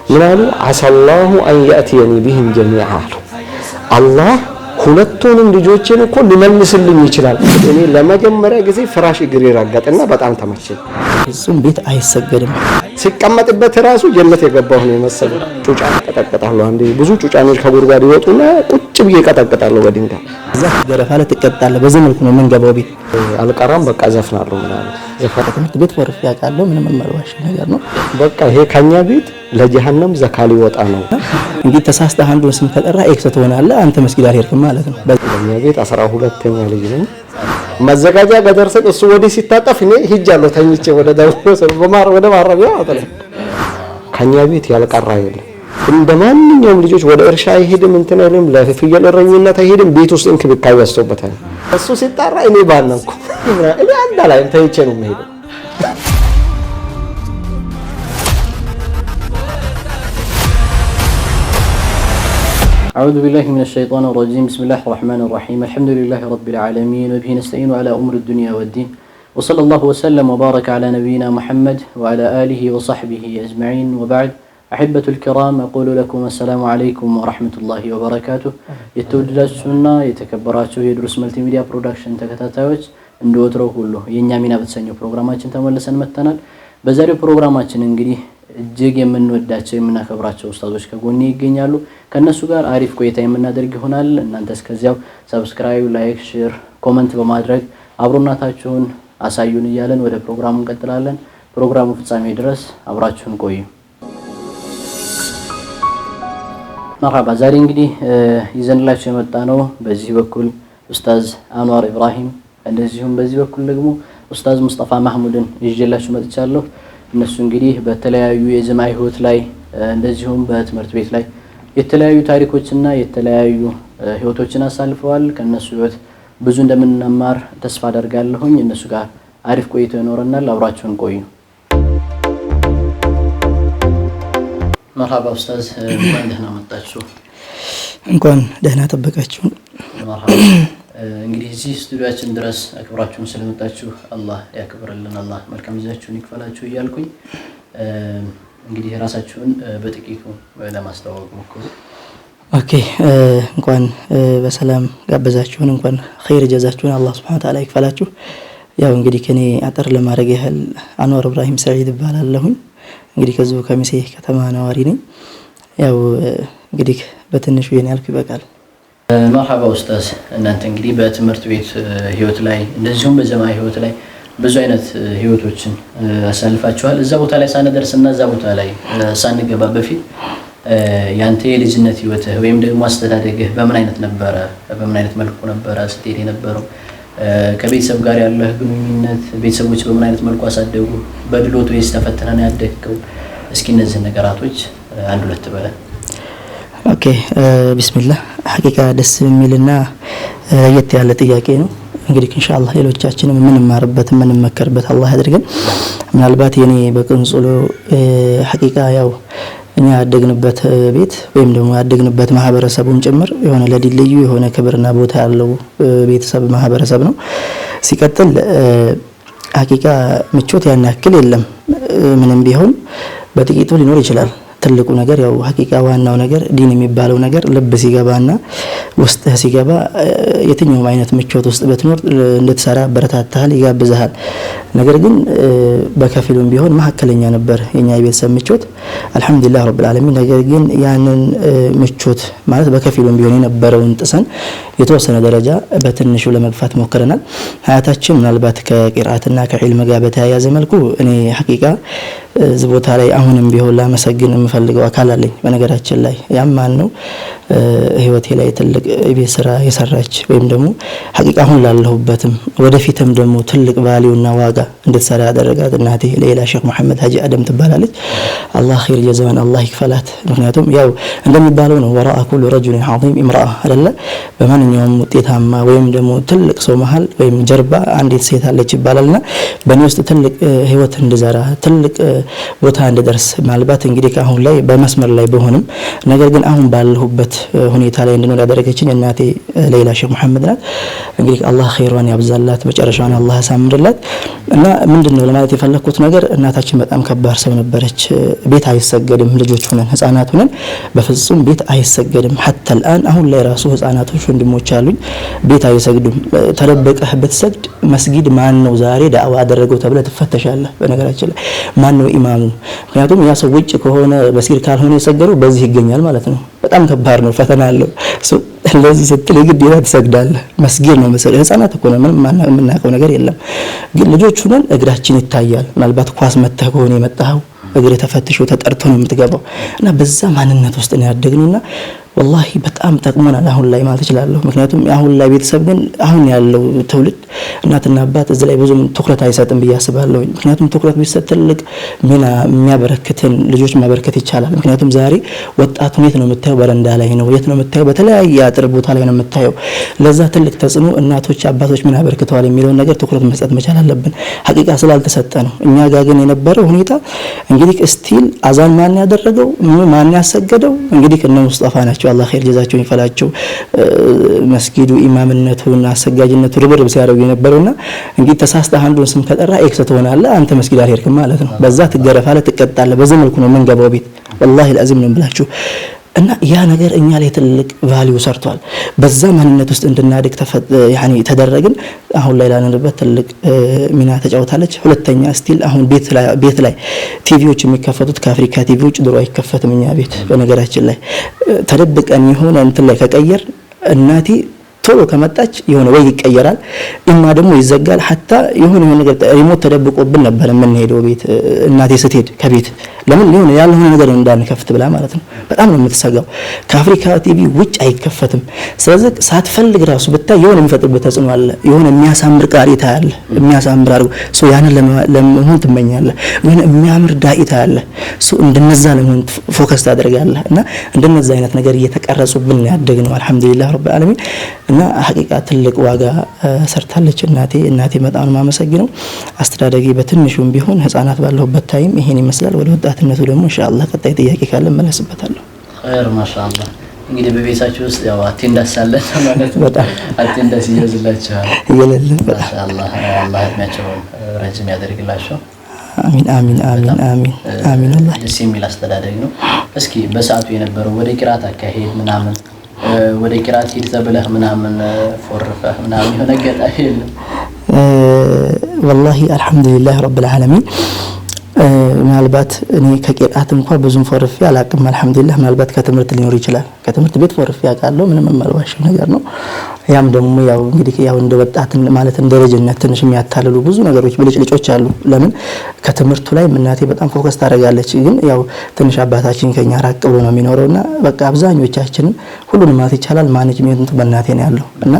ምናሉ አሰላሁ አን ያእቲየኒ ቢሂም ጀሚዓ አላህ ሁለቱንም ልጆችን እኮ ሊመልስልኝ ይችላል። እኔ ለመጀመሪያ ጊዜ ፍራሽ እግሬ ረገጥና በጣም ተመቸኝ። እሱም ቤት አይሰገድም። ሲቀመጥበት ራሱ ጀነት የገባሁ ነው የመሰለው። ጩጫ ቀጠቀጣለሁ። አንዴ ብዙ ጩጫኖች ከጉድጓድ ይወጡና ቁጭ ብዬ ቀጠቀጣለሁ በድንጋይ። እዛ ገረፋ ላይ ትቀጣለህ። በዚህ መልኩ ነው የምንገባው ቤት። አልቀራም በቃ ዘፍናለሁ ምናምን። ትምህርት ቤት ወርፍ ያውቃለሁ። ምንም የማልዋሽ ነገር ነው። በቃ ይሄ ከኛ ቤት ለጀሃነም ዘካሊ ወጣ ነው። እንግዲህ ተሳስተህ አንዱን ስም ከጠራ ኤክስ ትሆናለህ። አንተ መስጊድ አልሄድክም ማለት ነው። በእኛ ቤት 12ኛ ልጅ ነኝ። መዘጋጃ ገደርሰት እሱ ወዲህ ሲታጠፍ እኔ ሂጃለሁ ተኝቼ ወደ ወደ ማረቢያ አጥለ ከኛ ቤት ያልቀራ የለም። እንደ ማንኛውም ልጆች ወደ እርሻ አይሄድም፣ እንትን አይልም፣ ለፍየል እረኝነት አይሄድም። ቤት ውስጥ እንክብካቤ ያስተውበታል። እሱ ሲጣራ እኔ ባነንኩ እኔ አንዳ ላይ ተኝቼ ነው የምሄደው። أعوذ بالله من الشيطان الرجيم بسم الله الرحمن الرحيم الحمد لله رب العالمين وبه نستعين على أمور الدنيا والدين وصلى الله وسلم وبارك على نبينا محمد وعلى آله وصحبه أجمعين وبعد أحبة الكرام أقول لكم السلام عليكم ورحمة الله وبركاته يتوجدنا يتكبراتشو يدرس ملتي ميديا برودكشن ተከታታዮች እንደወትሮው ሁሉ የኛ ሚና በተሰኘው ፕሮግራማችን ተመልሰን መጥተናል። በዛሬው ፕሮግራማችን እንግዲህ እጅግ የምንወዳቸው የምናከብራቸው ኡስታዞች ከጎኔ ይገኛሉ። ከነሱ ጋር አሪፍ ቆይታ የምናደርግ ይሆናል። እናንተ እስከዚያው ሰብስክራይብ፣ ላይክ፣ ሼር፣ ኮሜንት በማድረግ አብሮናታችሁን አሳዩን እያለን ወደ ፕሮግራሙ እንቀጥላለን። ፕሮግራሙ ፍጻሜ ድረስ አብራችሁን ቆዩ። መርሐባ። ዛሬ እንግዲህ ይዘንላችሁ የመጣ ነው በዚህ በኩል ኡስታዝ አንዋር ኢብራሂም እንደዚሁም በዚህ በኩል ደግሞ ኡስታዝ ሙስጠፋ ማህሙድን ይዤላችሁ መጥቻለሁ። እነሱ እንግዲህ በተለያዩ የጀማ ህይወት ላይ እንደዚሁም በትምህርት ቤት ላይ የተለያዩ ታሪኮችና የተለያዩ ህይወቶችን አሳልፈዋል። ከነሱ ህይወት ብዙ እንደምንማር ተስፋ አደርጋለሁኝ። እነሱ ጋር አሪፍ ቆይታ ይኖረናል። አብራችሁን ቆዩ። መርሐባ ኡስታዝ፣ እንኳን ደህና መጣችሁ። እንኳን ደህና ተበቃችሁ። መርሐባ። እንግዲህ እዚህ ስቱዲዮአችን ድረስ አክብራችሁን ስለመጣችሁ አላህ ያክብርልን፣ አላህ መልካም ጊዜያችሁን ይክፈላችሁ እያልኩኝ እንግዲህ ራሳችሁን በጥቂቱ ለማስተዋወቅ ሞክሩ። ኦኬ፣ እንኳን በሰላም ጋበዛችሁን፣ እንኳን ኸይር ጀዛችሁን አላህ Subhanahu Wa Ta'ala ይክፈላችሁ። ያው እንግዲህ ከኔ አጠር ለማድረግ ያህል አንዋር ኢብራሂም ሰዒድ እባላለሁኝ። እንግዲህ ከዚሁ ከሚሴ ከተማ ነዋሪ ነኝ። ያው እንግዲህ በትንሹ የኔ ያልኩ ይበቃል። መርሐባ ኡስታዝ፣ እናንተ እንግዲህ በትምህርት ቤት ህይወት ላይ እንደዚሁም በጀማ ህይወት ላይ ብዙ አይነት ህይወቶችን አሳልፋችኋል። እዛ ቦታ ላይ ሳንደርስና እዛ ቦታ ላይ ሳንገባ በፊት ያንተ የልጅነት ህይወትህ ወይም ደግሞ አስተዳደግህ በምን አይነት ነበረ? በምን አይነት መልኩ ነበረ ስትሄድ የነበረው? ከቤተሰብ ጋር ያለህ ግንኙነት፣ ቤተሰቦች በምን አይነት መልኩ አሳደጉ? በድሎት ወይስ ተፈትነህ ያደግከው? እስኪ እነዚህ ነገራቶች አንድ ሁለት በለን። ኦኬ፣ ቢስሚላህ። ሐቂቃ ደስ የሚልና ለየት ያለ ጥያቄ ነው። እንግዲህ ኢንሻአላህ ሌሎቻችንም የምንማርበት የምንመከርበት አላህ ያድርገን። ምናልባት የኔ በቅንጹሉ ሐቂቃ ያው እኛ ያደግንበት ቤት ወይም ደግሞ ያደግንበት ማህበረሰቡን ጭምር የሆነ ለዲልዩ የሆነ ክብርና ቦታ ያለው ቤተሰብ ማህበረሰብ ነው። ሲቀጥል ሐቂቃ ምቾት ያን ያክል የለም። ምንም ቢሆን በጥቂቱ ሊኖር ይችላል። ትልቁ ነገር ያው ሐቂቃ ዋናው ነገር ዲን የሚባለው ነገር ልብ ሲገባና ውስጥ ሲገባ የትኛውም አይነት ምቾት ውስጥ በትኖር እንድትሰራ በረታታል፣ ይጋብዛል። ነገር ግን በከፊሉም ቢሆን መሐከለኛ ነበር የኛ የቤተሰብ ምቾት አልহামዱሊላህ ረብል ዓለሚን። ነገር ግን ያንን ምቾት ማለት በከፊሉም ቢሆን የነበረውን ጥሰን የተወሰነ ደረጃ በትንሹ ለመግፋት ሞክረናል። ሀያታችን ምናልባት ከቂራአትና ከዒልም ጋር በተያያዘ መልኩ እኔ ሐቂቃ እዚህ ቦታ ላይ አሁንም ቢሆን ላመሰግን የምፈልገው አካል አለኝ። በነገራችን ላይ ያም ማን ነው ህይወቴ ላይ ትልቅ የቤት ስራ የሰራች ወይም ደግሞ ሐቂቃ አሁን ላለሁበትም ወደፊትም ደግሞ ትልቅ ቫልዩና ዋጋ እንድትሰራ ያደረጋት እናቴ ሌላ ሼክ መሐመድ ሀጂ አደም ትባላለች። አላህ ኸይር ጀዛዋን አላህ ይክፈላት። ምክንያቱም ያው እንደሚባለው ነው ወራአ ኩሉ ረጁሊን ዐዚም ኢምራአ አይደለ? በማንኛውም ውጤታማ ወይም ደግሞ ትልቅ ሰው መሃል ወይም ጀርባ አንዲት ሴት አለች ይባላልና በእኔ ውስጥ ትልቅ ህይወት እንድዘራ ትልቅ ቦታ እንድደርስ ማልባት እንግዲህ አሁን ላይ በመስመር ላይ በሆንም ነገር ግን አሁን ባለሁበት ሁኔታ ላይ እንድኖር ያደረገችኝ እናቴ ሌላ ሼህ መሐመድ ናት። እንግዲህ አላህ ኸይሯን ያብዛላት፣ መጨረሻውን አላህ ያሳምርላት። እና ምንድነው ለማለት የፈለኩት ነገር እናታችን በጣም ከባድ ሰው ነበረች። ቤት አይሰገድም፣ ልጆች ሆነን ህፃናት ሆነን በፍጹም ቤት አይሰገድም። حتى الآن አሁን ላይ ራሱ ህፃናቶች ወንድሞች አሉኝ ቤት አይሰግዱም። ተደበቀህ ብትሰግድ መስጊድ ማን ነው ዛሬ ዳዕዋ አደረገው ተብለህ ትፈተሻለህ። በነገራችን ላይ ማን ነው ኢማሙ? ምክንያቱም ያ ሰው ውጭ ከሆነ መስጊድ ካልሆነ የሰገደው በዚህ ይገኛል ማለት ነው። በጣም ከባድ ነው፣ ፈተና አለው። ለዚህ ስትል የግዴታ ትሰግዳለህ። መስጊድ ነው መሰለህ። ህፃናት እኮ ነው፣ ምንም የምናውቀው ነገር የለም። ግን ልጆች ሆነን እግራችን ይታያል። ምናልባት ኳስ መተህ ከሆነ የመጣኸው እግር ተፈትሾ ተጠርቶ ነው የምትገባው። እና በዛ ማንነት ውስጥ ነው ያደግነውና والله በጣም ጠቅሞናል አሁን ላይ ማለት እችላለሁ። ምክንያቱም አሁን ላይ ቤተሰብ ግን አሁን ያለው ትውልድ እናትና አባት እዚህ ላይ ብዙም ትኩረት አይሰጥም ብዬ አስባለሁ። ምክንያቱም ትኩረት ቢሰጥ ትልቅ ሚና የሚያበረክትን ልጆች ማበረከት ይቻላል። ምክንያቱም ዛሬ ወጣቱን የት ነው የምታየው? በረንዳ ላይ ነው፣ የት ነው የምታየው? በተለያየ አጥር ቦታ ላይ ነው የምታየው። ለዛ ትልቅ ተጽዕኖ እናቶች አባቶች ምን አበርክተዋል የሚለውን ነገር ትኩረት መስጠት መቻል አለብን። ሐቂቃ ስላልተሰጠ ነው። እኛ ጋር ግን የነበረው ሁኔታ እንግዲህ ስቲል አዛን ማን ያደረገው ማን ያሰገደው እንግዲህ እነ ሙስጠፋ ናቸው። አላህ ኸይር ጀዛቸውን ይፈላቸው። መስጊዱ ኢማምነቱና አሰጋጅነቱ ርብርብ ሲያደርጉ የነበረውና እንግዲህ ተሳስተህ አንዱን ስም ከጠራ ኤክስ ትሆናለህ፣ አንተ መስጊድ አልሄድክም ማለት ነው። በዛ ትገረፋለህ፣ ትቀጣለህ። በዚህ መልኩ ነው የምንገባው ቤት والله العظيم ነው ብላችሁ እና ያ ነገር እኛ ላይ ትልቅ ቫልዩ ሰርቷል። በዛ ማንነት ውስጥ እንድናድግ ተደረግን። አሁን ላይ ላንንበት ትልቅ ሚና ተጫውታለች። ሁለተኛ ስቲል አሁን ቤት ላይ ቲቪዎች የሚከፈቱት ከአፍሪካ ቲቪዎች ድሮ አይከፈትም እኛ ቤት። በነገራችን ላይ ተደብቀን የሆነ እንትን ላይ ከቀየር እናቴ ቶሎ ከመጣች የሆነ ወይ ይቀየራል እና ደግሞ ይዘጋል። hatta የሆነ ነገር ሪሞት ተደብቆብን ነበር የምንሄደው ቤት እናቴ ስትሄድ ከቤት ለምን የሆነ ያልሆነ ነገር እንዳንከፍት ብላ ማለት ነው። በጣም ነው የምትሰጋው። ከአፍሪካ ቲቪ ውጭ አይከፈትም። ስለዚህ ሳትፈልግ ራሱ ብታይ የሆነ የሚፈጥርበት ተጽዕኖ አለ። የሆነ የሚያሳምር ቃሪታ አለ፣ የሚያሳምር አድርጎ ሶ ያንን ለመሆን ትመኛለህ። የሆነ የሚያምር ዳኢታ አለ፣ ሶ እንደነዛ ለመሆን ፎከስ ታደርጋለህ። እና እንደነዛ አይነት ነገር እየተቀረጹብን ያደግነው አልহামዱሊላህ ረብል ዓለሚን። እና ሐቂቃ ትልቅ ዋጋ ሰርታለች እናቴ በጣም ማመሰግነው። አስተዳደጊ በትንሹም ቢሆን ህፃናት ባለሁበት ታይም ይሄን ይመስላል። ወደ ወጣትነቱ ደግሞ ኢንሻአላህ ቀጣይ ጥያቄ ካለ መለስበታለሁ። ኸይር ማሻአላህ። እንግዲህ በቤታችሁ ውስጥ ያው አቴንዳንስ አለ ማለት ነው። በጣም አቴንዳንስ ይዘዝላችኋል ይለለ ማሻአላህ። አላህ እድሜያቸውን ረጅም ያደርግላቸው። አሚን አሚን አሚን አሚን አሚን። አላህ ደስ የሚል አስተዳደግ ነው። እስኪ በሰዓቱ የነበረው ወደ ቂራት አካሄድ ምናምን ወደ ቂራት ሂድ ተብለህ ምናምን ፎርፈህ ምናምን የሆነ ገጣ የለም? والله الحمد لله رب العالمين ምናልባት እኔ ከቂራት እንኳን ብዙም ፎርፌ አላቅም አልহামዱሊላህ። ምናልባት ከትምህርት ሊኖር ይችላል። ከትምህርት ቤት ፎርፌ አውቃለሁ። ምንም የማልዋሸው ነገር ነው። ያም ደግሞ ያው እንግዲህ ያው እንደ ወጣት ማለት እንደ ልጅነት ትንሽ የሚያታልሉ ብዙ ነገሮች ብልጭልጮች አሉ። ለምን ከትምህርቱ ላይ እናቴ በጣም ፎከስ ታደርጋለች። ግን ያው ትንሽ አባታችን ከኛ ራቅ ብሎ ነው የሚኖረውና በቃ አብዛኞቻችንን ሁሉንም ማለት ይቻላል ማኔጅመንቱ በእናቴ ነው ያለው። እና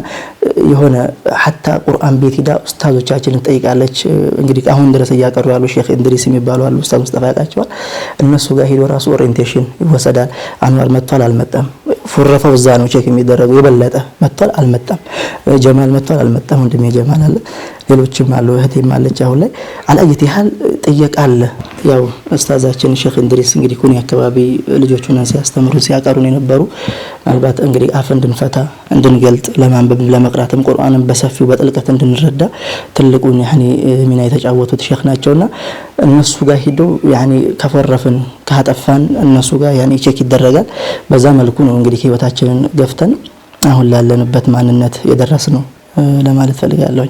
የሆነ hatta ቁርአን ቤት ሄዳ ኡስታዞቻችንን ጠይቃለች። እንግዲህ አሁን ድረስ እያቀሩ ያሉ ሼክ እንድሪስ የሚባሉ አሉ፣ ኡስታዝ ሙስጠፋ ያውቃቸዋል። እነሱ ጋር ሄዶ ራሱ ኦሪየንቴሽን ይወሰዳል። አንዋር መጥቷል አልመጣም፣ ፉረፈው እዛ ነው ቼክ የሚደረገው። የበለጠ መጥቷል አልመጣም፣ ጀማል መጥቷል አልመጣም፣ ወንድሜ ጀማል አለ፣ ሌሎችም አሉ፣ እህቴም አለች። አሁን ላይ አላየት ያህል ጥየቃ አለ። ያው ኡስታዛችን ሼክ እንድሪስ እንግዲህ ኩኒ አካባቢ ልጆቹን ሲያስተምሩ ሲያቀሩን የነበሩ ምናልባት እንግዲህ አፍ እንድንፈታ እንድንገልጥ ለማንበብ ለመቅራትም ቁርአንን በሰፊው በጥልቀት እንድንረዳ ትልቁን ሚና የተጫወቱት ሼክ ናቸውና እነሱ ጋር ሄዶ ከፈረፍን ካጠፋን እነሱ ጋር ቼክ ይደረጋል። በዛ መልኩ ነው እንግዲህ ህይወታችንን ገፍተን አሁን ላለንበት ማንነት የደረስነው ለማለት ፈልጋለሁ።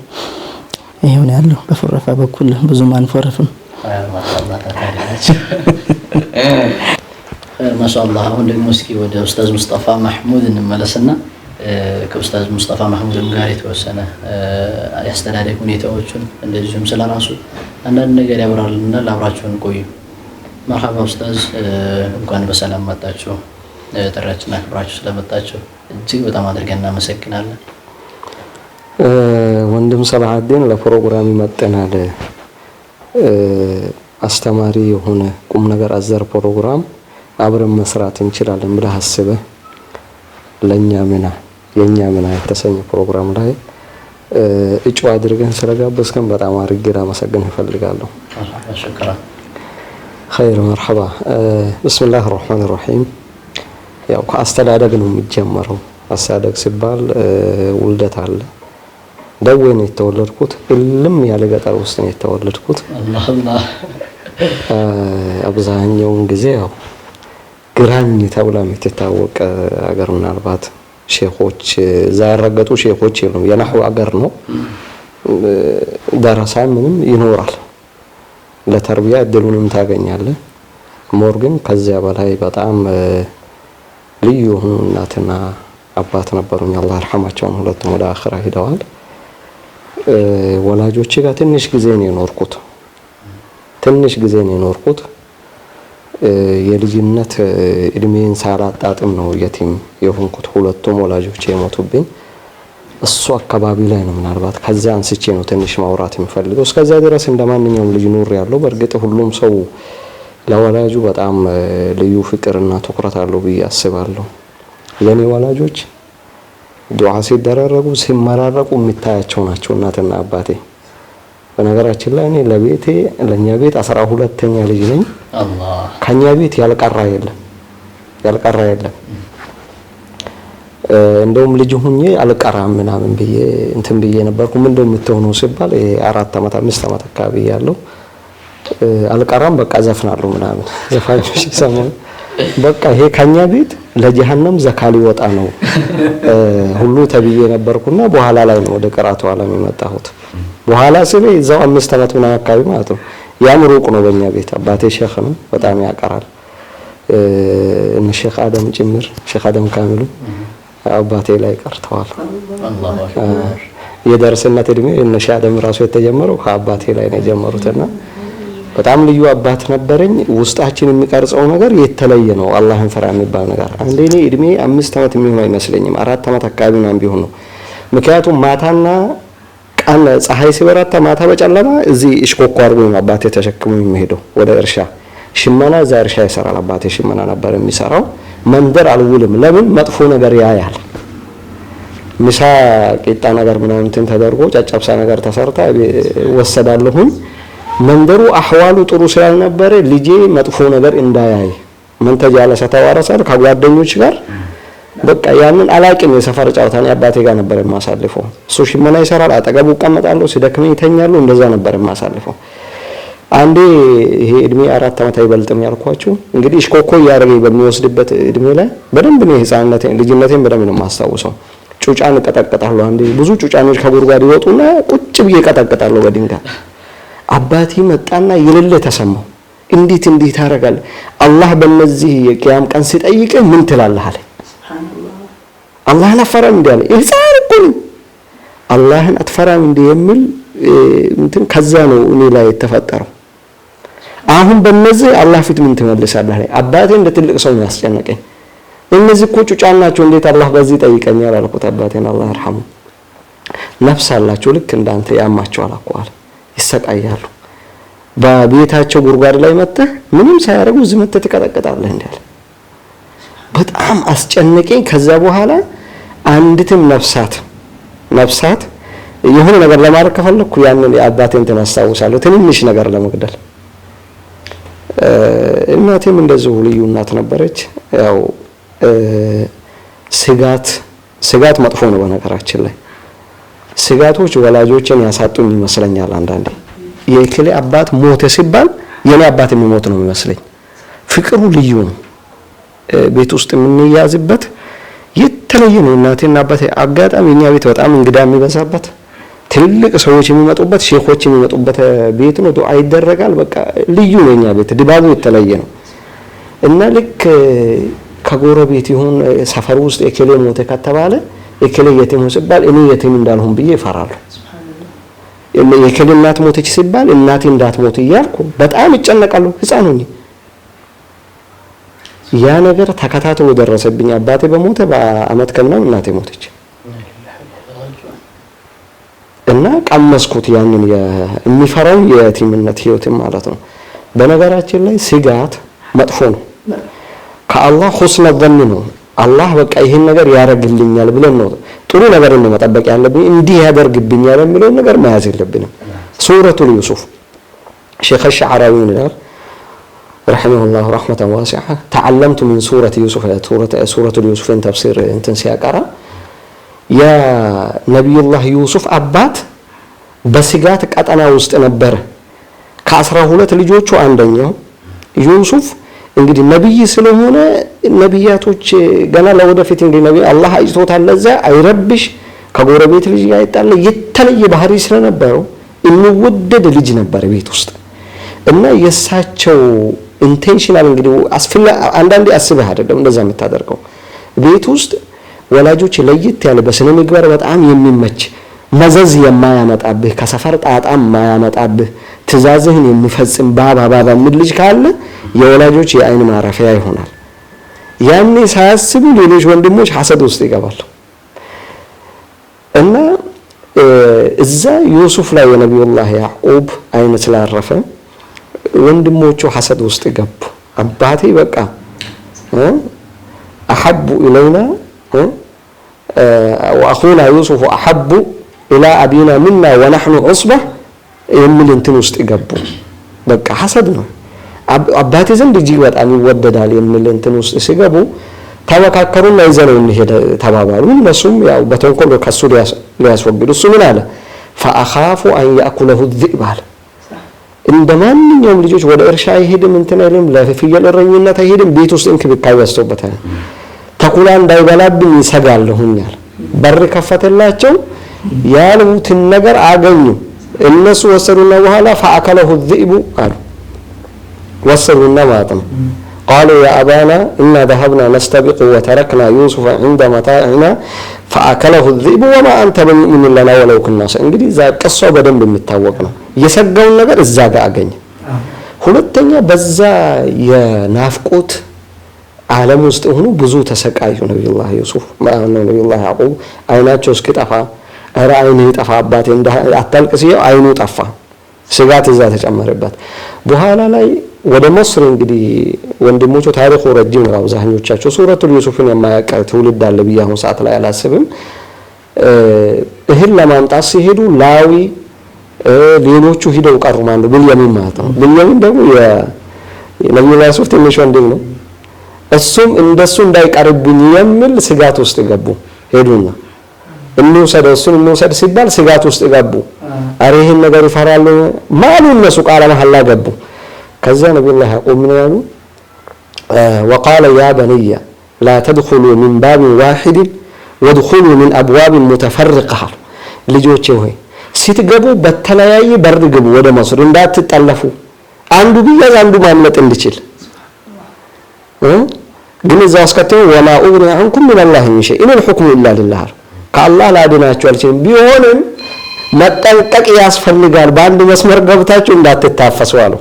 ይሄው ነው ያለው። በፈረፋ በኩል ብዙም አንፈርፍም። ማሻአላህ። አሁን ደግሞ እስኪ ወደ ኡስታዝ ሙስጠፋ መሐሙድ እንመለስና ከኡስታዝ ሙስጠፋ መሐሙድም ጋር የተወሰነ ያስተዳደግ ሁኔታዎችን እንደዚሁም ስለራሱ አንዳንድ ነገር ያብራራልና አብራችሁን ቆዩ። መርሐባ ኡስታዝ፣ እንኳን በሰላም መጣችሁ። ጥሪያችንን አክብራችሁ ስለመጣችሁ እጅግ በጣም አድርገን እናመሰግናለን። ወንድም ሰላሐዲን ለፕሮግራም ይመጥናል። አስተማሪ የሆነ ቁም ነገር አዘር ፕሮግራም አብረን መስራት እንችላለን ብለህ አስበህ ለኛ የኛ ምና የተሰኘ ፕሮግራም ላይ እጩ አድርገን ስለጋበዝከን በጣም አድርጌ ላመሰግን እፈልጋለሁ። خير مرحبا بسم الله الرحمن الرحيم ያው ከአስተዳደግ ነው የሚጀምረው አስተዳደግ ሲባል ውልደት አለ ደዌ ነው የተወለድኩት እልም ያለ ገጠር ውስጥ ነው የተወለድኩት አላህ አብዛኛውን ጊዜ ያው ግራኝ ተብላ የምትታወቅ አገር ምናልባት ሼኾች ዛረገጡ ሼኾች ነው የነህው አገር ነው ደረሳ ምንም ይኖራል ለተርቢያ እድሉንም ታገኛለህ ሞርግን ከዚያ በላይ በጣም ልዩ እናትና አባት ነበሩኝ አላህ ይርሐማቸው ሁለቱም ወደ አኺራ ሄደዋል ወላጆቼ ጋር ትንሽ ጊዜ ነው የኖርኩት የልጅነት እድሜን ሳላጣጥም ነው የቲም የሆንኩት ሁለቱም ወላጆቼ የሞቱብኝ እሱ አካባቢ ላይ ነው ምናልባት ከዛ አንስቼ ነው ትንሽ ማውራት የሚፈልገው እስከዛ ድረስ እንደማንኛውም ልጅ ኑር ያለው በርግጥ ሁሉም ሰው ለወላጁ በጣም ልዩ ፍቅርና ትኩረት አለው ብዬ አስባለሁ የኔ ወላጆች ዱዓ ሲደረጉ ሲመራረቁ የሚታያቸው ናቸው እናትና አባቴ በነገራችን ላይ እኔ ለኛ ቤት 12ኛ ልጅ ነኝ አላህ ከኛ ቤት ያልቀራ የለም እንደውም ልጅ ሆኜ አልቀራም ምናምን ብዬ ነበርኩ ምንድነው የምትሆነው ሲባል 4 አመት 5 አመት አካባቢ ያለው አልቀራም በቃ ዘፍናለሁ ምናምን ዘፋኞች ሲሰሙ በቃ ይሄ ከኛ ቤት ለጀሃነም ዘካሊ ወጣ ነው ሁሉ ተብዬ ነበርኩና በኋላ ላይ ነው ወደ ቅራቱ ዓለም የመጣሁት በኋላ ስለ እዛው 5 አመት ምናምን አካባቢ ማለት ነው ያም ሩቅ ነው በእኛ ቤት አባቴ ሼኽ ነው በጣም ያቀራል እነ ሼኽ አደም ጭምር ሼኽ አደም ካሚሉ አባቴ ላይ ቀርተዋል አላሁ አክበር የደረሰነት እድሜ እነ ሼኽ አደም ራሱ የተጀመረው ከአባቴ ላይ ነው የጀመሩትና በጣም ልዩ አባት ነበረኝ ውስጣችን የሚቀርጸው ነገር የተለየ ነው አላህን ፈራ የሚባል ነገር አንዴ እኔ እድሜ 5 አመት የሚሆን አይመስለኝም 4 አመት አካባቢ ነው ቢሆን ነው ምክንያቱም ማታና ቀን ፀሐይ ሲበራታ ማታ በጨለማ እዚህ እሽኮኮ አርጎ ነው አባቴ ተሸክሞ የሚሄደው ወደ እርሻ ሽመና እዛ እርሻ ይሰራል አባቴ ሽመና ነበር የሚሰራው መንደር አልውልም ለምን መጥፎ ነገር ያያል ምሳ ቂጣ ነገር ምናምን ተደርጎ ጫጫብሳ ነገር ተሰርታ ወሰዳለሁኝ መንደሩ አህዋሉ ጥሩ ስላልነበረ ልጄ መጥፎ ነገር እንዳያይ መንተጃለሰ ተዋረሰ ከጓደኞች ጋር በቃ ያንን አላቂም የሰፈር ጫውታን አባቴ ጋር ነበር የማሳልፈው እሱ ሽመና ይሰራል አጠገቡ ቀመጣለሁ ሲደክመኝ ተኛለሁ እንደዛ ነበር የማሳልፈው አንዴ ይሄ እድሜ 4 አመት አይበልጥም ያልኳችሁ እንግዲህ እሽኮኮ ያረገኝ በሚወስድበት እድሜ ላይ በደንብ ነው ህፃንነቴን ልጅነቴን በደንብ ነው ማስታውሰው ጩጫን ቀጠቀጣለሁ አንዴ ብዙ ጩጫኖች ከጉርጓድ ይወጡና ቁጭ ብዬ ቀጠቀጣለሁ በድንጋይ አባቴ መጣና ይልል ተሰማው እንዴት ታረጋል አላህ በእነዚህ የቂያም ቀን ሲጠይቅ ምን ትላለህ አለ አላህን አፈራም እንዲያለ ኢንሳን እኮ አላህን አትፈራም እንደ የሚል እንትን ከዛ ነው እኔ ላይ የተፈጠረው አሁን በእነዚህ አላህ ፊት ምን ትመልሳለህ አባቴ እንደ ትልቅ ሰው ያስጨነቀኝ እነዚህ እኮ ጩጫን ናቸው እንዴት አላህ በዚህ ጠይቀኛል አልኩት አባቴን አላህ ይርሐሙ ነፍስ አላቸው ልክ እንዳንተ ያማቸዋል አቋል ይሰቃያሉ በቤታቸው ጉርጓድ ላይ መጥተህ ምንም ሳያረጉ ዝምተ ተቀጠቀጣለህ እንዴ በጣም አስጨነቀኝ ከዛ በኋላ አንዲትም ነፍሳት የሆነ ነገር ለማድረግ ከፈለኩ ያንን የአባቴን ተናስተውሳለሁ ትንሽ ነገር ለመግደል እናቴም እንደዚሁ ልዩ እናት ነበረች ያው ስጋት መጥፎ ነው በነገራችን ላይ ስጋቶች ወላጆችን ያሳጡኝ ይመስለኛል አንዳንዴ የክሌ አባት ሞተ ሲባል የኔ አባት የሚሞት ነው የሚመስለኝ ፍቅሩ ልዩ ነው ቤት ውስጥ የምንያዝበት የተለየ ነው እናቴና አባቴ አጋጣሚ እኛ ቤት በጣም እንግዳ የሚበዛበት ትልቅ ሰዎች የሚመጡበት ሼኾች የሚመጡበት ቤት ነው ዱዓ ይደረጋል በቃ ልዩ ነው እኛ ቤት ድባቡ የተለየ ነው እና ልክ ከጎረቤት ይሁን ሰፈር ውስጥ የክሌ ሞተ ከተባለ የክሌ የቲም ሲባል እኔ የቲም እንዳልሆን ብዬ እፈራለሁ የክሌ እናት ሞተች ሲባል እናቴ እንዳትሞት እያልኩ በጣም እጨነቃለሁ ህፃን ሆኜ ያ ነገር ተከታትሎ ደረሰብኝ አባቴ በሞተ በአመት ከምናምን እናቴ ሞተች እና ቀመስኩት ያንን የሚፈራው የቲምነት ህይወትም ማለት ነው በነገራችን ላይ ስጋት መጥፎ ነው ከአላህ ሁስነ ዘን ነው አላህ በቃ ይሄን ነገር ያረግልኛል ብለን ነው ጥሩ ነገር ነው መጠበቅ ያለብን እንዲህ ያደርግብኛል የሚለው ነገር መያዝ የለብንም ሱረቱል ዩሱፍ ሼኽ ሸዓራዊ ይላል ረሂመሁላህ ረህመተን ዋሲዓ ተዓለምቱ ሚን ሱረት ዩሱፍ ሱረቱል ዩሱፍን ተፍሲር እንትን ሲያቀራ የነቢዩላህ ዩሱፍ አባት በስጋት ቀጠና ውስጥ ነበረ። ከ12 ልጆቹ አንደኛው ዩሱፍ እንግዲህ ነብይ ስለሆነ ነብያቶች ገና ለወደፊት እንግዲህ ነብይ አላህ አይቶታል። ለዛ አይረብሽ ከጎረቤት ልጅ ጋር ይጣለ የተለየ ባህሪ ስለነበረው የሚወደድ ልጅ ነበር ቤት ውስጥ እና የሳቸው ኢንቴንሽናል እንግዲህ አንዳንዴ አስበህ አይደለም እንደዛ የምታደርገው ቤት ውስጥ ወላጆች ለየት ያለ በስነ ምግባር በጣም የሚመች መዘዝ የማያመጣብህ ከሰፈር ጣጣም የማያመጣብህ ትእዛዝህን የሚፈጽም ባባ ምን ልጅ ካለ የወላጆች የአይን ማረፊያ ይሆናል። ያኔ ሳያስቡ ሌሎች ወንድሞች ሐሰድ ውስጥ ይገባሉ እና እዛ ዩሱፍ ላይ የነብዩላህ ያዕቁብ አይን ስላረፈ ወንድሞቹ ሐሰድ ውስጥ ገቡ። አባቴ በቃ አሐቡ ኢለይና ወአኹና ዩሱፍ አሐቡ ኢላ አቢና ሚና ወነሕኑ ዑስባ የሚል እንትን ውስጥ ገቡ። በቃ ሐሰድ ነው አባቴ ዘንድ እጅግ በጣም ይወደዳል የሚል እንትን ውስጥ ሲገቡ ተመካከሩና ይዘነው እንሄድ ተባባሉ። እነሱም ያው በተንኮል ከሱ ሊያስወግዱ እሱ ምን አለ ፈአኻፉ አን ያእኩለሁ الذئب አለ። እንደማንኛውም ልጆች ወደ እርሻ አይሄድም እንትን አይልም ለፍየል እረኝነት አይሄድም ቤት ውስጥ እንክብካቤ ያስተውበታል። ተኩላ እንዳይበላብኝ ይሰጋለሁኛል። በር ከፈተላቸው ያሉትን ነገር አገኙ። እነሱ ወሰዱና በኋላ ፈአከለሁ الذئب አሉ ወሰዱና ማለት ነው قالوا يا أبانا إنا ذهبنا نستبق وتركنا يوسف عند متاعنا فأكله الذئب وما أنت بمؤمن لنا ولو كنا እንግዲህ እዛ ቀሷው በደንብ የሚታወቅ ነው። የሰጋውን ነገር እዛ ጋር አገኘ። ሁለተኛ በዛ የናፍቆት ዓለም ውስጥ ሆኖ ብዙ ተሰቃዩ ነብዩላህ ዩሱፍ ማለት ነው። ነብዩላህ ያዕቁብ አይናቸው እስኪጠፋ ኧረ አይኔ ይጠፋ አባቴ አታልቅስ ይኸው አይኑ ጠፋ። ስጋት እዛ ተጨመረበት። በኋላ ላይ ወደ መስር እንግዲህ ወንድሞቹ ታሪኩ ረጅም ነው። አብዛኞቻቸው ሱረቱል ዩሱፍን የማያውቅ ትውልድ አለ ብዬ አሁን ሰዓት ላይ አላስብም። እህል ለማምጣት ሲሄዱ ላዊ ሌሎቹ ሂደው ቀሩ ማለት ነው። ብንያሚን ማለት ነው። ብንያሚን ደግሞ የነብዩላህ ዩሱፍ ትንሽ ወንድም ነው። እሱም እንደሱ እንዳይቀርብኝ የሚል ስጋት ውስጥ ገቡ። ሄዱና እንውሰድ ሲባል ስጋት ውስጥ ገቡ። አረ ይሄን ነገር ይፈራሉ ማሉ እነሱ ቃለ መሐላ ገቡ። ከዛ ነብዩላህ ያዕቁብ ምን ያሉ وقال يا بني لا تدخلوا من باب واحد وادخلوا من ابواب متفرقه ልጆቼ ሆይ ሲትገቡ በተለያየ በር ግቡ ወደ መስር እንዳትጠለፉ አንዱ ቢያዝ አንዱ ማምለጥ እንዲችል ግን እዛው አስከተው وما أغني عنكم من الله من شيء إن الحكم إلا لله ከአላህ ላድናችሁ አልችልም ቢሆንም መጠንቀቅ ያስፈልጋል በአንድ መስመር ገብታችሁ እንዳትታፈሱ አሉ።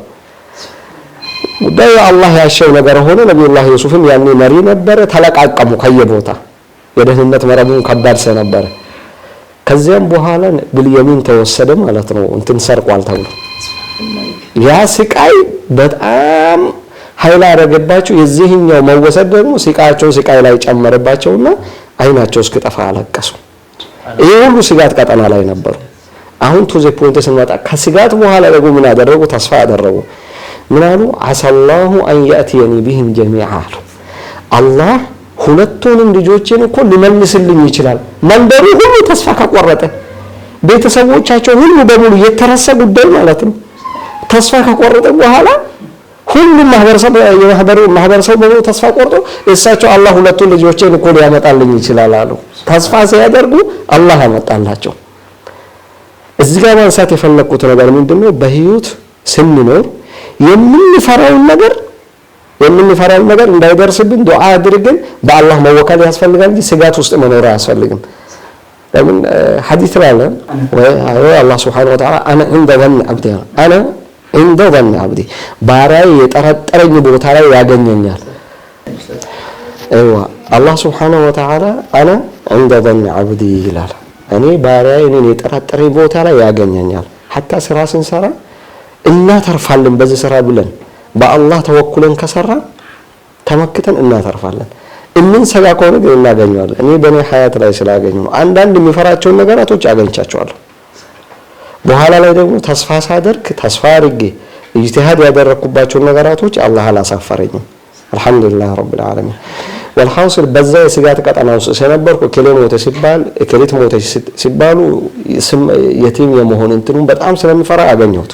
ጉዳዩ አላህ ያሸው ነገር ሆነ። ነብዩላህ ዩሱፍም ያኔ መሪ ነበረ። ተለቃቀሙ ከየቦታ የደህንነት መረቡን ከባድ ስለነበረ ከዚያም በኋላ ብንያሚን ተወሰደ ማለት ነው። እንትን ሰርቋል ተብሎ ያ ስቃይ በጣም ኃይል አደረገባቸው። የዚህኛው መወሰድ ደግሞ ስቃይ ላይ ጨመረባቸውና አይናቸው እስኪጠፋ አለቀሱ። ይሄ ሁሉ ስጋት ቀጠና ላይ ነበሩ። አሁን ቱ ዘ ፖይንት ስንመጣ ከስጋት በኋላ ደግሞ ምን አደረጉ? ተስፋ አደረጉ። ምን አሉ? አሰላሁ አን ያእቲየኒ ቢሂም ጀሚዓ አሉ። አላህ ሁለቱንም ልጆቼን እኮ ሊመልስልኝ ይችላል። መንደሩ ሁሉ ተስፋ ከቆረጠ ቤተሰቦቻቸው ሁሉ በሙሉ የተረሳ ጉዳይ ማለት ነው። ተስፋ ከቆረጠ በኋላ ሁሉም ማህበረሰብ በሙሉ ተስፋ ቆርጦ እሳቸው አላህ ሁለቱን ልጆቼን እኮ ሊያመጣልኝ ይችላል አሉ። ተስፋ ሲያደርጉ አላህ ያመጣላቸው። እዚህ ጋር ማንሳት የፈለኩት ነገር ምንድነው? በህይወት ስንኖር የምንፈራውን ነገር እንዳይደርስብን ዱዓ አድርገን በአላህ መወከል ያስፈልጋል እንጂ ስጋት ውስጥ መኖር አያስፈልግም። ለምን ሐዲስ ላይ ወይ አላህ Subhanahu Wa Ta'ala انا عند ظن عبدي ባሪያዬ የጠረጠረኝ ቦታ ላይ ያገኘኛል። አላህ Subhanahu Wa Ta'ala انا عند ظن عبدي ይላል። እኔ ባሪያዬ እኔን የጠረጠረኝ ቦታ ላይ ያገኘኛል። ሐታ ስራ ስንሰራ እናተርፋለን በዚህ ስራ ብለን በአላህ ተወኩለን ከሰራ ተመክተን እናተርፋለን። ሰጋ ከሆነ ግን እናገኛለን። እኔ በኔ ሐያት ላይ ስላገኙ ነው። አንዳንድ የሚፈራቸውን ነገራቶች አገኝቻቸዋለሁ። በኋላ ላይ ደግሞ ተስፋ ሳደርግ ተስፋ አድርጌ ኢጅቲሃድ ያደረኩባቸው ነገራቶች አላህ አላሳፈረኝም። አልሐምዱሊላህ ረብል ዓለሚን። ወልሐውስል በዛ የስጋት ቀጠና ውስጥ ስለነበርኩ እከሌ ሞተ ሲባል እከሌት ሞተች ሲባሉ የቲም የመሆን እንትኑን በጣም ስለሚፈራ አገኘሁት።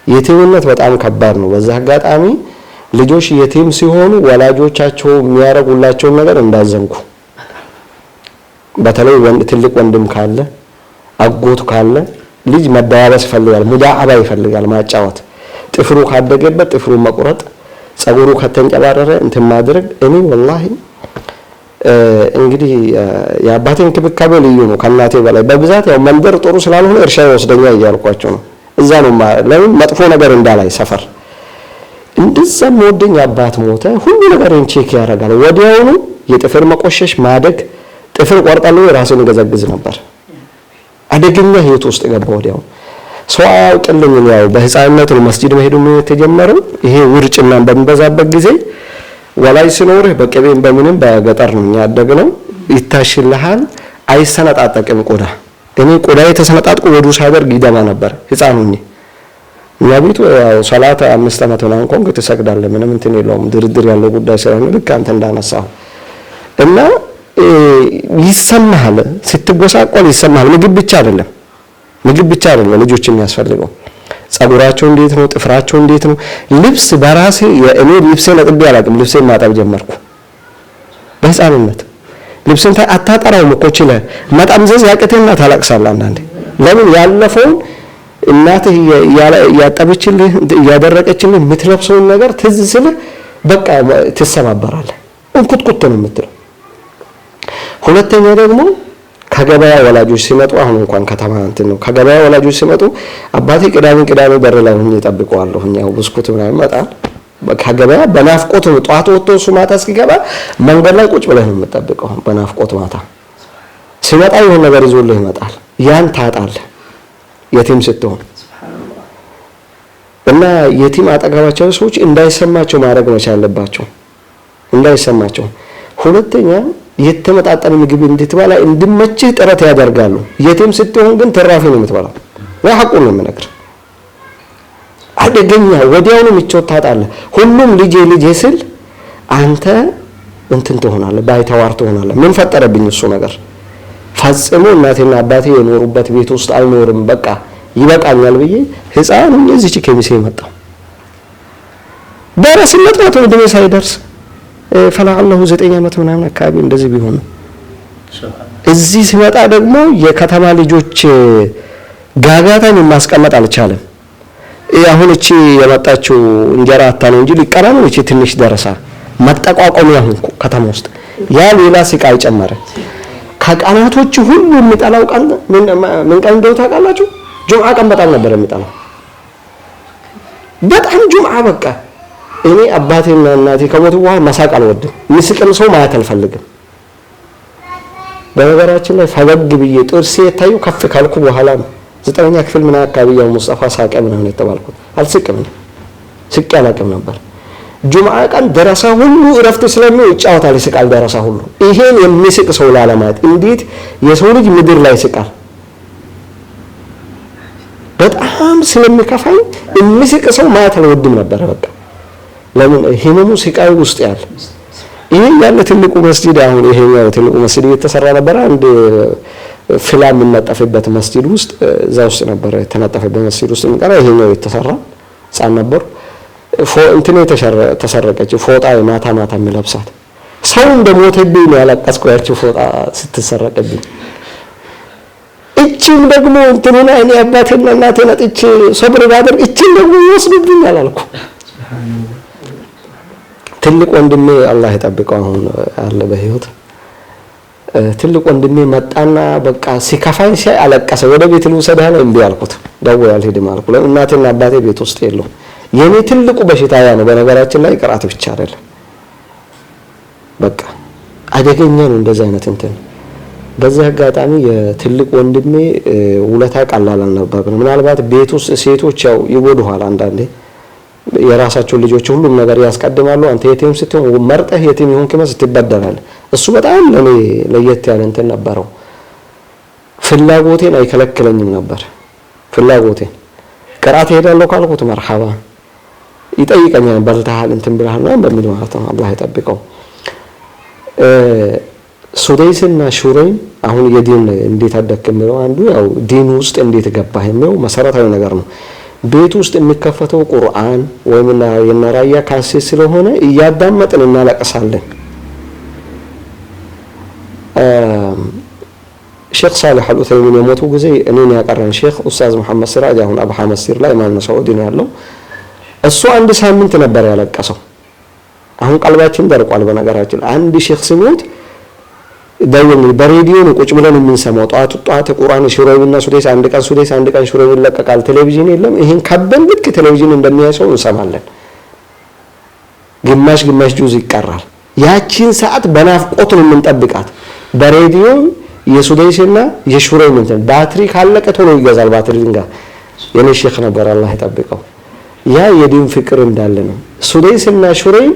የቲምነት በጣም ከባድ ነው። በዛ አጋጣሚ ልጆች የቲም ሲሆኑ ወላጆቻቸው የሚያረጉላቸውን ነገር እንዳዘንኩ፣ በተለይ ትልቅ ወንድም ካለ አጎቱ ካለ ልጅ መዳባስ ይፈልጋል፣ ሙዳዓባ ይፈልጋል፣ ማጫወት፣ ጥፍሩ ካደገበት ጥፍሩን መቁረጥ፣ ጸጉሩ ከተንጨባረረ እንትን ማድረግ። እኔ ወላሂ እንግዲህ የአባቴ እንክብካቤ ልዩ ነው ከእናቴ በላይ። በብዛት ያው መንደር ጥሩ ስላልሆነ እርሻ ይወስደኛ እያልኳቸው ነው። እዛ ነው ለምን መጥፎ ነገር እንዳላይ ሰፈር እንደዛ ወደኛ አባት ሞተ። ሁሉ ነገርን ቼክ ያደርጋል ወዲያውኑ። የጥፍር መቆሸሽ ማደግ፣ ጥፍር ቆርጣለሁ ራሴን ገዘግዝ ነበር። አደገኛ ህይወት ውስጥ ገባ ወዲያው። ሰው አያውቅልኝም። ያው በህፃንነት ነው መስጂድ መሄዱ የተጀመረው። ይሄ ውርጭና በሚበዛበት ጊዜ ወላይ ሲኖርህ በቅቤም በምንም በገጠር ነው ያደግነው። ይታሽልሃል፣ አይሰነጣጠቅም ቆዳ። እኔ ቆዳዬ ተሰነጣጥቆ ወዱ ሳደርግ ይደማ ነበር ህፃን ሆኜ። እኛ ቤቱ ያው ሰላተ 5 ዓመት ምናምን እንኳን ትሰግዳለህ፣ ምንም እንትን የለውም፣ ድርድር ያለው ጉዳይ ስለሆነ ልክ አንተ እንዳነሳው እና ይሰማሃል፣ ስትጎሳቆል ይሰማሃል። ምግብ ብቻ አይደለም ልጆች የሚያስፈልገው። ጸጉራቸው እንዴት ነው? ጥፍራቸው እንዴት ነው? ልብስ በራሴ እኔ ልብሴን አጥቤ አላውቅም። ልብሴን ማጠብ ጀመርኩ በህፃንነት። ልብስን አታጠራውም እኮ ችለህ መጠምዘዝ ያቅተና ታለቅሳለህ አንዳንዴ። ለምን ያለፈውን እናትህ ያጠበችልህ ያደረቀችልህ የምትለብሰውን ነገር ትዝ ስልህ በቃ ትሰባበራለህ፣ እንኩትኩት ነው የምትለው። ሁለተኛ ደግሞ ከገበያ ወላጆች ሲመጡ፣ አሁን እንኳን ከተማ እንትን ነው፣ ከገበያ ወላጆች ሲመጡ አባቴ ቅዳሜ በር ላይ ሆኜ እጠብቀዋለሁ። ያው ብስኩት ምናምን ይመጣል ከገበያ በናፍቆት ነው። ጧት ወጥቶ እሱ ማታ እስኪገባ መንገድ ላይ ቁጭ ብለህ ነው የምጠብቀው በናፍቆት። ማታ ሲመጣ የሆነ ነገር ይዞልህ ይመጣል። ያን ታጣለህ የቲም ስትሆን። እና የቲም አጠገባቸው ሰዎች እንዳይሰማቸው ማድረግ መቻል አለባቸው፣ እንዳይሰማቸው። ሁለተኛ የተመጣጠነ ምግብ እንድትበላ እንድመችህ ጥረት ያደርጋሉ። የቲም ስትሆን ግን ትራፊ ነው የምትበላው። ወይ ሐቁን ነው የምነግርህ። አደገኛ ወዲያውኑ ምቾት ታጣለህ። ሁሉም ልጄ ስል አንተ እንትን ትሆናለህ፣ ባይተዋር ትሆናለህ። ምን ፈጠረብኝ እሱ ነገር? ፈጽሞ እናቴና አባቴ የኖሩበት ቤት ውስጥ አልኖርም፣ በቃ ይበቃኛል ብዬ ህፃን እዚች ከሚሴ መጣሁ። በራስነት ማለት ነው እድሜ ሳይደርስ ፈላአላሁ 9 ዓመት ምናምን አካባቢ እንደዚህ ቢሆን እዚህ ሲመጣ ደግሞ የከተማ ልጆች ጋጋታን ማስቀመጥ አልቻለም። አሁን እቺ የመጣችው እንጀራ አታ ነው እንጂ ሊቀራ ነው። እቺ ትንሽ ደረሳ መጠቋቋሚያ ሆንኩ ከተማ ውስጥ። ያ ሌላ ስቃይ ጨመረ። ከቀናቶች ሁሉ የሚጠላው ቀን ምን ቀን እንደው ታውቃላችሁ? ጁምዓ ቀን በጣም ነበር የሚጠላው። በጣም ጁምዓ በቃ እኔ አባቴና እናቴ ከሞቱ በኋላ መሳቅ አልወድም። ምስቅም ሰው ማየት አልፈልግም። በነገራችን ላይ ፈገግ ብዬ ጥርሴ የታየው ከፍ ካልኩ በኋላ ነው። 9ኛ ክፍል ምን አካባቢ ያው ሙስጠፋ ሳቀ ምናምን የተባልኩት አልስቅም፣ ስቄ አላውቅም ነበር። ጁምዓ ቀን ደረሳ ሁሉ እረፍት ስለሚው ይጫወታል፣ ይስቃል ደረሳ ሁሉ። ይሄን የሚስቅ ሰው ላለማየት እንዴት የሰው ልጅ ምድር ላይ ይስቃል? በጣም ስለሚከፋኝ የሚስቅ ሰው ማየት አልወድም ነበር በቃ። ለምን ህመሙ ስቃይ ውስጥ ያለ ይሄ ያለ ትልቁ መስጂድ፣ አሁን ይሄኛው ትልቁ መስጂድ የተሰራ ነበር። አንድ ፍላም የምንጠፈበት መስጂድ ውስጥ እዛ ውስጥ ነበር የተነጠፈበት መስጂድ ውስጥ እንቀራ። ይሄኛው የተሰራ ህፃን ነበር። እንትን ተሰረቀች ፎጣ ማታ የሚለብሳት ሰው እንደሞተብኝ ነው ያለቀስኩ ያቺ ፎጣ ስትሰረቅብኝ። እቺም ደግሞ እንትንና እኔ አባቴና እናቴ ነጥቼ ሰብር ባደርግ እቺም ደግሞ ይወስዱብኛል አልኩ። ትልቅ ወንድሜ አላህ ይጠብቀው አሁን አለ በህይወት። ትልቅ ወንድሜ መጣና በቃ ሲከፋኝ ሲያይ አለቀሰ። ወደ ቤት ልውሰድህ ነው እምቢ አልኩት። ደውዬ አልሄድም አልኩ። እናቴና አባቴ ቤት ውስጥ የለው። የኔ ትልቁ በሽታ ያ ነው። በነገራችን ላይ ቅራት ብቻ አይደለም፣ በቃ አደገኛ ነው እንደዚህ አይነት እንትን። በዚህ አጋጣሚ የትልቅ ወንድሜ ውለታ ቀላል አልነበረም። ምናልባት ቤት ውስጥ ሴቶች ያው ይወዱሃል አንዳንዴ የራሳቸው ልጆች ሁሉም ነገር ያስቀድማሉ። አንተ የቲም ስትሆን መርጠህ የቲም ይሁን ከመስ ትበደላለህ። እሱ በጣም ለኔ ለየት ያለ እንትን ነበረው። ፍላጎቴን አይከለክለኝም ነበር። ፍላጎቴን ቅራት ሄዳለሁ ካልኩት መርሐባ፣ ይጠይቀኛል በልተሃል እንትን ብለሃል በሚል ማለት ነው። አላህ ይጠብቀው። ሱደይስና ሹረይም አሁን የዲን እንዴት አደክ የሚለው አንዱ ያው ዲን ውስጥ እንዴት ገባህ የሚለው መሰረታዊ ነገር ነው። ቤት ውስጥ የሚከፈተው ቁርአን ወይምና የነራያ ካሴት ስለሆነ እያዳመጥን እናለቅሳለን። ሼክ ሳሊህ አልኡሰይሚን የሞቱ ጊዜ እኔን ያቀረን ሼክ ኡስታዝ መሐመድ ሲራጅ አሁን አቡ ሐመድ ሲር ላይ ማን ነው ሳውዲ ነው ያለው። እሱ አንድ ሳምንት ነበር ያለቀሰው። አሁን ቀልባችን ደርቋል። በነገራችን አንድ ሼክ ሲሞት ደውል በሬዲዮ ነው ቁጭ ብለን የምንሰማው። ጧት ቁርአን ሹረይምና ሱደይስ አንድ ቀን ሱደይስ አንድ ቀን ሹረይም ይለቀቃል። ቴሌቪዥን የለም። ይሄን ከበን ልክ ቴሌቪዥን እንደሚያሰው እንሰማለን። ግማሽ ጁዝ ይቀራል። ያቺን ሰዓት በናፍቆት ነው የምንጠብቃት። በሬዲዮ የሱደይስና የሹረይም እንትን ባትሪ ካለቀ ቶሎ ይገዛል። ባትሪ ድንጋ የኔ ሼክ ነበር አላህ ይጠብቀው። ያ የዲን ፍቅር እንዳለ ነው። ሱደይስና ሹረይም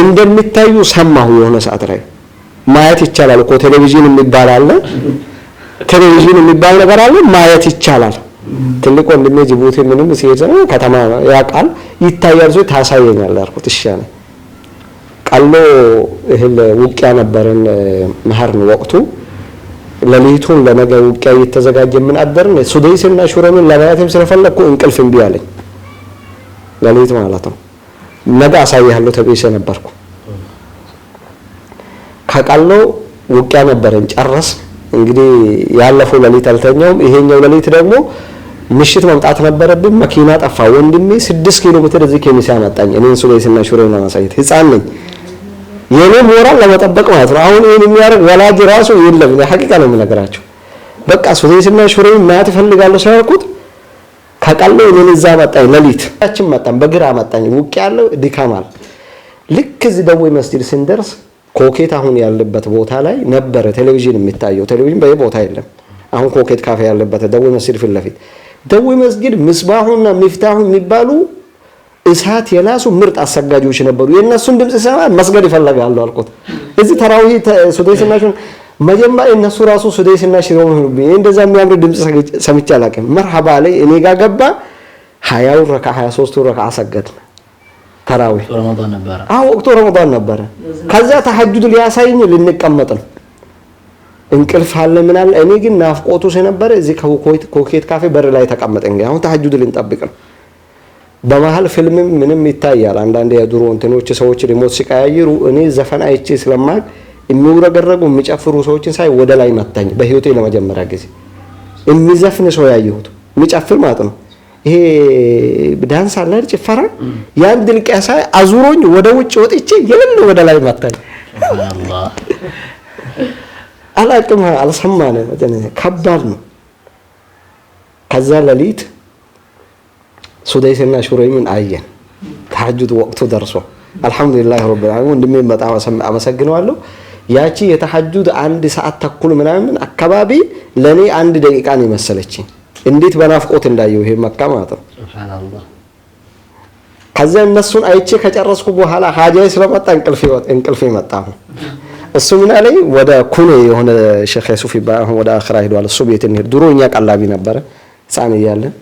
እንደሚታዩ ሰማሁ የሆነ ሰዓት ላይ ማየት ይቻላል እኮ ቴሌቪዥን የሚባል አለ። ቴሌቪዥን የሚባል ነገር አለ፣ ማየት ይቻላል። ትልቅ ወንድሜ ጅቡቲ ምንም ሲሄድ ከተማ ያውቃል ይታያል። ሰው ታሳየኛል አልኩት። እሺ አለ። ቀሎ እህል ውቂያ ነበረን መኸር ነው ወቅቱ። ለሊቱን ለነገ ውቂያ እየተዘጋጀ ምን አደርን። ሱደይስና ሹረይምን ለማየትም ስለፈለኩ እንቅልፍ እምቢ አለኝ። ለሊት ማለት ነው። ነገ አሳያለሁ ተብዬ ነበርኩ። ከቀሎ ውቂያ ነበረን ጨረስ። እንግዲህ ያለፈው ለሊት አልተኛውም። ይሄኛው ለሊት ደግሞ ምሽት መምጣት ነበረብኝ። መኪና ጠፋ። ወንድሜ 6 ኪሎ ሜትር እዚህ ከሚሳ መጣኝ። እኔን ሱደይስና ሹረይም ለማሳየት ህፃን ነኝ። የኔ ሞራል ለመጠበቅ ማለት ነው። አሁን ይሄን የሚያደርግ ወላጅ ራሱ የለም። ሐቂቃ ነው የምነግራቸው። በቃ ሱደይስና ሹረይም ማየት እፈልጋለሁ ሳይልኩት ከቀሎ እኔን እዛ መጣኝ። ለሊት ታችን መጣን፣ በግራ መጣኝ። ውቂያ ያለው ድካማል። ልክ እዚህ ደዌ መስጂድ ስንደርስ ኮኬት አሁን ያለበት ቦታ ላይ ነበረ ቴሌቪዥን የሚታየው። ቴሌቪዥን በየቦታ የለም። አሁን ኮኬት ካፌ ያለበት ደዌ መስጂድ ፊት ለፊት ደዌ መስጂድ ምስባሁና ሚፍታሁ የሚባሉ እሳት የላሱ ምርጥ አሰጋጆች ነበሩ። የነሱን ድምጽ ሰማ መስገድ ይፈልጋሉ አልኩት። እዚህ ተራዊህ ሱደይስና መጀመሪያ እነሱ ራሱ ሱደይስና ሹረይም ሆኑብኝ። እንደዛ የሚያምር ድምጽ ሰምቼ አላውቅም። መርሐባ ላይ እኔ ጋር ገባ 20 ረካ 23 ረካ አሰገድን። ተራዊህ ረመዳን ነበር። ወቅቱ ረመዳን ነበር። ከዛ ተሐጁድ ሊያሳይኝ ልንቀመጥ ነው። እንቅልፍ አለ ምን አለ። እኔ ግን ናፍቆቱ ስለነበረ እዚህ ኮኬት ካፌ በር ላይ ተቀመጠን። አሁን ተሐጁድ ልንጠብቅ ነው። በመሃል ፊልም ምንም ይታያል። አንዳንድ የድሮ እንትኖች ሰዎች ሪሞት ሲቀያይሩ እኔ ዘፈን አይቼ ስለማቅ የሚውረገረጉ የሚጨፍሩ ሰዎችን ሳይ ወደ ላይ መታኝ። በህይወቴ ለመጀመሪያ ጊዜ የሚዘፍን ሰው ያየሁት የሚጨፍር ማለት ነው። ይሄ ዳንስ አለ ጭፈራ ያን ድልቅ ያሳይ አዙሮኝ ወደ ውጭ ወጥቼ የለም ወደ ላይ መታኝ። ሱብሃንአላህ አላቅም አልሰማነ ከባድ ነው። ከዛ ለሊት ሱደይስና ሹረይምን አየን። ተሐጁድ ወቅቱ ደርሶ አልহামዱሊላህ ረብል ዓለሚን ወንድሜ በጣም አመሰግነዋለሁ። ያቺ የተሐጁድ 1 ሰዓት ተኩል ምናምን አካባቢ ለኔ 1 ደቂቃ ነው መሰለችኝ። እንዴት በናፍቆት እንዳየው ይሄ መካ ማለት ነው። ሱብሃንአላህ። ከዛ እነሱን አይቼ ከጨረስኩ በኋላ ሀጃይ ስለመጣ እንቅልፍ መጣሁ። እሱ ምን አለኝ ወደ ኩኔ የሆነ ሼክ ሱፊ ባሁን ወደ አኺራ ሄዷል። እሱ ቤት እንሂድ። ድሮ እኛ ቀላቢ ነበረ ህፃን እያለን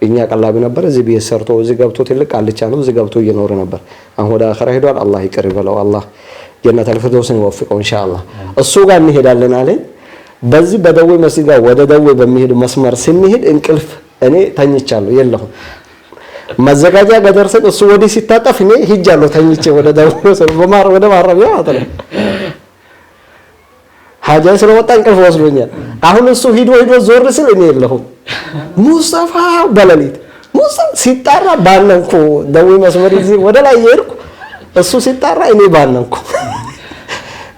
እኛ ቀላቢ ነበር። እዚህ ቤት ሰርቶ እዚህ ገብቶ ትልቅ አልቻ ነው። እዚህ ገብቶ እየኖረ ነበር። አሁን ወደ አኺራ ሄዷል። አላህ ይቅር ይበለው። አላህ ጀነተል ፊርደውስን ይወፍቀው ኢንሻአላህ። እሱ ጋር እንሄዳለን አለኝ። በዚህ በደዌ መስጊድ ጋር ወደ ደዌ በሚሄድ መስመር ስንሄድ እንቅልፍ እኔ ተኝቻለሁ የለሁም። መዘጋጃ ገደርሰን እሱ ወዲህ ሲታጠፍ እኔ ሂጃለሁ ተኝቼ ወደ ደዌ ወደ ማረቢያ አጠለ ሀጃ ስለወጣ እንቅልፍ ወስዶኛል። አሁን እሱ ሂዶ ዞር ስል እኔ የለሁም። ሙስጠፋ በለሊት ሙስጠፋ ሲጣራ ባነንኩ ደዌ መስመር እዚህ ወደ ላይ የሄድኩ እሱ ሲጣራ እኔ ባነንኩ።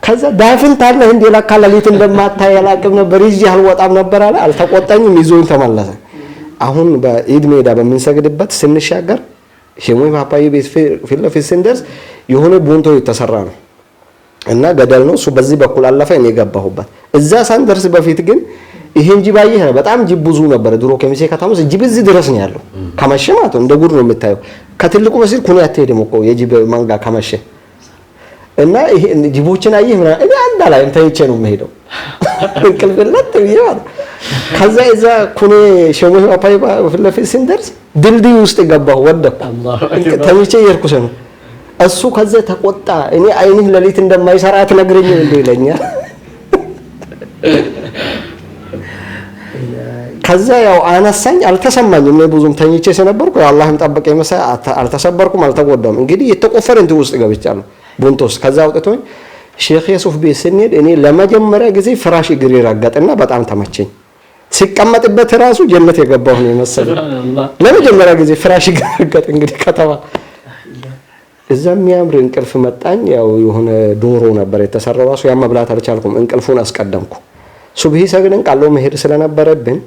ከዛ ዳፍን ታለ እንዴ ለካ ለሊት እንደማታይ ያላቅም ነበር ይዤ አልወጣም ነበር አለ። አልተቆጣኝም፣ ይዞኝ ተመለሰ። አሁን በኢድ ሜዳ በምንሰግድበት ስንሻገር ሸሞይ ፓፓዬ ቤት ፊት ለፊት ስንደርስ የሆነ ቦንቶ የተሰራ ነው እና ገደል ነው። እሱ በዚህ በኩል አለፈ፣ እኔ ገባሁበት። እዛ ሳንደርስ በፊት ግን ይሄን ጅብ አየህ፣ በጣም ጅብ ብዙ ነበር። ድሮ ከሚሴ ከተማ ውስጥ ጅብ እዚህ ድረስ ነው ያለው። ከመሸ ማለት ነው እንደ ጉድ ነው የምታየው። ከትልቁ መስጊድ ኩኒ አትሄድም እኮ የጅብ መንጋ ከመሸ እና ይሄ ጅቦችን አየህ ምናምን እኔ አንድ ላይ ተይቼ ነው የምሄደው። እንቅልፍ ለጥ ብዬ ማለት ከዛ እዛ ኩኔ ሸሞህ አፓይ ፍለፊት ስንደርስ ድልድይ ውስጥ ገባሁ ወደኩ ተኝቼ የርኩሰ ነው እሱ ከዛ ተቆጣ እኔ አይንህ ለሊት እንደማይሰራ አትነግረኝ እንዴ ይለኛል ከዛ ያው አነሳኝ አልተሰማኝም እኔ ብዙም ተኝቼ ስለነበርኩ አላህም ጠበቀኝ መሰለ አልተሰበርኩም አልተጎዳም እንግዲህ የተቆፈረ እንት ውስጥ ገብቻለሁ ቡንቶስ ከዛ አውጥቶኝ ሼክ የሱፍ ቤት ስንሄድ እኔ ለመጀመሪያ ጊዜ ፍራሽ እግሬ ረገጠና በጣም ተመቸኝ ሲቀመጥበት ራሱ ጀነት የገባሁ ነው መሰለኝ ለመጀመሪያ ጊዜ ፍራሽ እግሬ ረገጥ እንግዲህ ከተማ እዛ የሚያምር እንቅልፍ መጣኝ ያው የሆነ ዶሮ ነበር የተሰራው ራሱ ያ መብላት አልቻልኩም እንቅልፉን አስቀደምኩ ሱብሂ ሰግደን ቃሎ መሄድ ስለነበረብን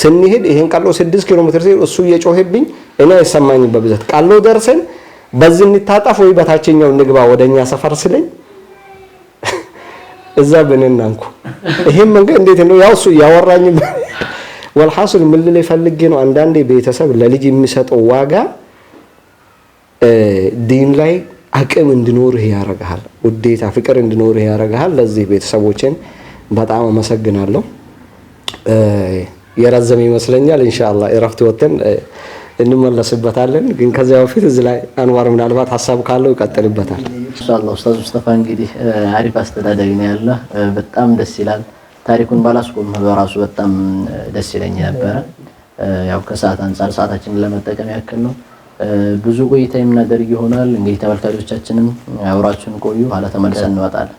ስንሄድ ይሄን ቃሎ 6 ኪሎ ሜትር ሲል እሱ እየጮህብኝ እኔ አይሰማኝም በብዛት ቃሎ ደርሰን በዚህ እንታጣፍ ወይ በታችኛው ንግባ ወደኛ ሰፈር ስለኝ እዛ በነናንኩ ይሄን መንገድ እንዴት ነው ያው እሱ ያወራኝ ወልሐሱል ምን ልል ፈልጌ ነው አንዳንዴ ቤተሰብ ለልጅ የሚሰጠው ዋጋ ዲን ላይ አቅም እንድኖርህ ያረጋል ውዴታ ፍቅር እንድኖርህ ያረጋል ለዚህ ቤተሰቦችን በጣም አመሰግናለሁ የራዘመ ይመስለኛል ኢንሻአላህ እረፍት ወተን እንመለስበታለን ግን ከዚያው በፊት እዚህ ላይ አንዋር ምናልባት ሐሳብ ካለው ይቀጥልበታል ኢንሻአላህ ኡስታዝ ሙስጠፋ እንግዲህ አሪፍ አስተዳዳሪ ነው ያለ በጣም ደስ ይላል ታሪኩን ባላስቆም በራሱ በጣም ደስ ይለኝ ነበር ያው ከሰዓት አንፃር ሰዓታችንን ለመጠቀም ያክል ነው ብዙ ቆይታ የምናደርግ ይሆናል እንግዲህ ተመልካቾቻችንም አብራችሁን ቆዩ ኋላ ተመልሰን እንወጣለን